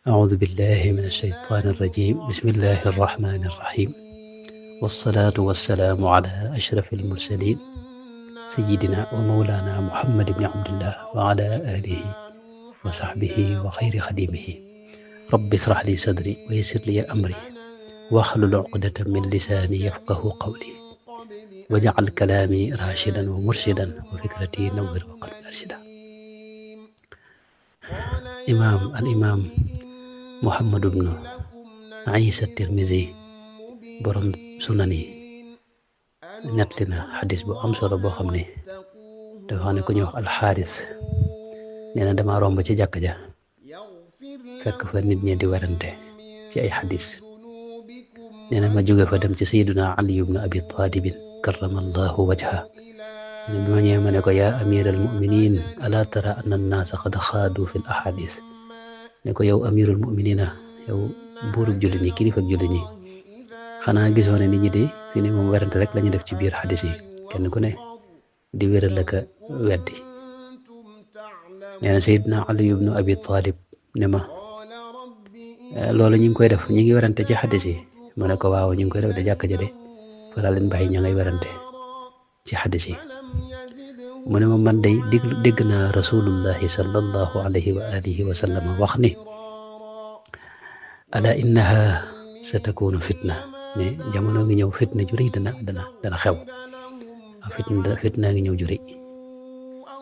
أعوذ بالله من الشيطان الرجيم بسم الله الرحمن الرحيم والصلاة والسلام على أشرف المرسلين سيدنا ومولانا محمد بن عبد الله وعلى آله وصحبه وخير خديمه رب اشرح لي صدري ويسر لي أمري واحلل عقدة من لساني يفقه قولي واجعل كلامي راشدا ومرشدا وفكرتي نور وقلبي أرشدا. الإمام محمد بن عيسى الترمذي borom sunan yi nettali na xadis bu am solo boo xam ne dafa xam ne ku ñuy wax alxaaris nee na dama romb ci jàkk ja fekk fa nit ñi di werante ci ay xadis nee na ma jóge fa dem ci sayyiduna ali ibn abi talibin karamallahu wajha nee na bi ma ñëwee ma ne ko yaa amir al muminin ala tara anna annaasa qad xaadu fi l ahadis ne ko yow amirul muminina yow buurub jullit ñi kilifa jullit ñi xanaa gisoo ne nit ñi de fi ne moom werante rek lañu def ci biir xadis yi kenn ku ne di wéral la ka weddi. nee na Seydina Ali ibnu Abi Talib ne ma loolu ñu ngi koy def ñu ngi werante ci xadis yi ma ne ko waaw ñu ngi koy def de jàkk ja de fa laa leen bàyyi ña ngay werante ci xadis yi. mu ne ma man day dégg naa rasulullahi sallallahu alayhi wa alihi wa sallam wax ni ala innaha satakunu fitna ne jamono ngi ñëw fitna ju rëy dana xew fitna ngi ñëw ju rëy.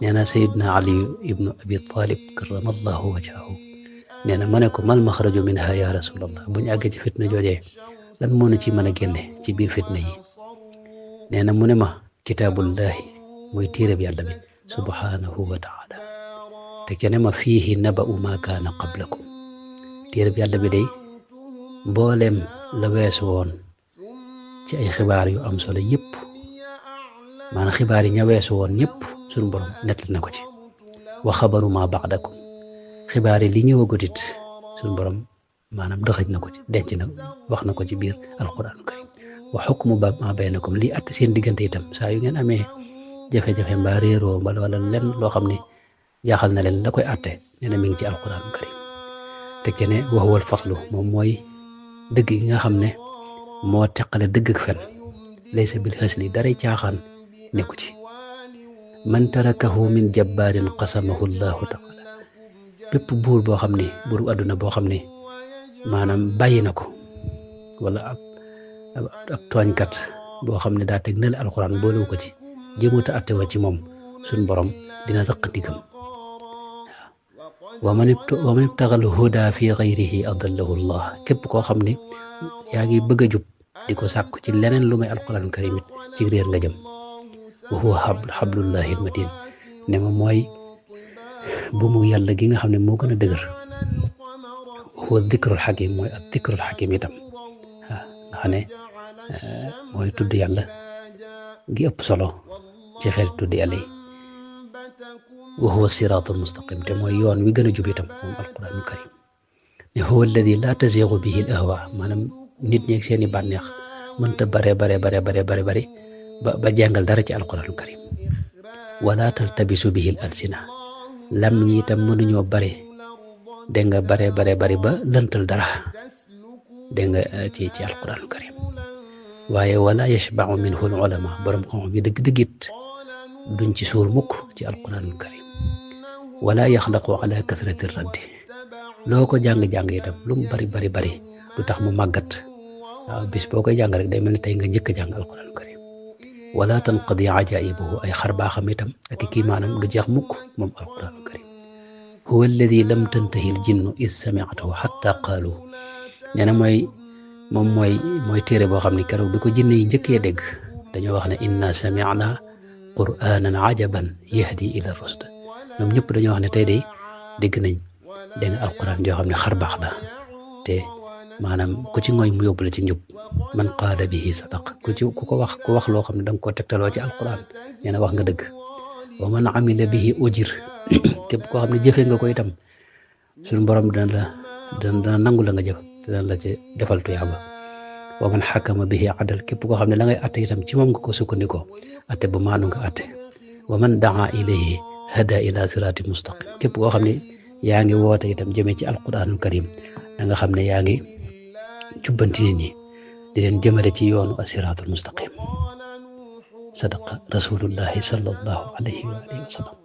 nee na Seydina Ali ibnu Abi Talib karamallahu wajhahu nee na ma ne ko mal maxraju minha ya rasulallah buñu àggee ci fitna joojee lan moo nu ci mën a génne ci biir fitna yi. nee na mu ne ma kitaabullahi mooy téereb yàlla bi subhanahu wa taala te ke ne ma fiihi naba'u ma kaana qablakum téereb yàlla bi day mbooleem la weesu woon ci ay xibaar yu am solo yëpp maanaam xibaar yi ña weesu woon ñëpp suñu borom nettali na ko ci wa xabaru ma ba'dakum xibaar yi li ñëwagut it suñu borom maanaam dëxëj na ko ci denc na wax na ko ci biir alquraanul karim wa xukmu ma baynakum lii att seen diggante itam saa yu ngeen amee jafe-jafe mbaa réeroo mbala wala lenn loo xam ne jaaxal na leen la koy atte nee na mi ngi ci alquraanul karim te ke ne wa huwa al faslu moom mooy dëgg gi nga xam ne moo teqale dëgg ak fen laysa bil hasli daray caaxaan nekku ci man tarakahu min jabbaarin qasamahu llahu taala bépp buur boo xam ne buuru àdduna boo xam ne maanaam bàyyi na ko wala ab tooñkat boo xam ne daa teg na la alxuraan boolewu ko ci jëmuta atte wa ci moom suñ borom dina rëq ndigam wa man ibtagal huda fi gayrihi adallahu llah képp koo xam ne yaa ngi bëgg a jub di ko sàkku ci leneen lu may alquran karim it ci réer nga jëm wa huwa xablullahi almatin ne ma mooy bu mu yàlla gi nga xam ne moo gën a dëgër wa huwa dikrul xakim mooy ak dikrul xakim itam waaw nga xam ne mooy tudd yàlla gi ëpp solo ci xeet tudd yàlla yi wa huwa siraatul mustaqim te mooy yoon wi gën a jub itam moom alquranul karim ne huwa alladi laa taziigu bihi al ahwa maanaam nit ñeeg seeni bànneex mënta bare ba jàngal dara ci alquranul karim wala taltabisu bihi al alsina lam ñi itam mënuñoo bare dégg nga bare ba lëntal dara dégg nga ci alquranul karim waaye wala yashba'u minhu al ulama borom xam bi dëgg-dëggit duñ ci suur mukk ci alquranul karim wala yaxlaqu ala kathrati raddi loo ko jàng-jàng itam lu mu bari du tax mu màggat waaw bis boo koy jàng rek day mel ni tey nga njëkk a jàng alquranul karim wala tanqadi ajaibuhu ay xarbaaxam itam ak kii maanaam du jeex mukk moom alquranul karim huwa alladi lam tantahi al jinnu is sami'atuhu hatta qaalu nee na mooy téere boo xam ne keroog bi ko jinne yi njëkkee dégg dañoo wax ne inna sami'na qur'anan ajaban yahdi ila rusd ñoom ñëpp dañoo wax ne tey day dégg nañ dégg nga alquran joo xam ne xarbaax la te maanaam ku ci ngoy mu yóbbu la ci njub man qaala bihi sadaq ku wax loo xam ne danga ko tegtaloo ci alquran nee na wax nga dëgg wa man amila bihi ujir képp koo xam ne jëfee nga ko itam suñu borom dana nangu la nga jëf te dana la ci defal tuyaaba wa man xakama bihi adal képp koo xam ne la ngay atte itam ci moom nga ko sukkandikoo atte bu maanu nga atte wa man daa ilayhi hada ila sirati mustaqim képp koo xam ne yaa ngi woote itam jëme ci alquranul karim da nga xam ne yaa ngi jubbanti nit ñi di leen jëmale ci yoonu asiraatul mustaqim sadaqa rasulullahi sallallahu alayhi wa alihi wa sallam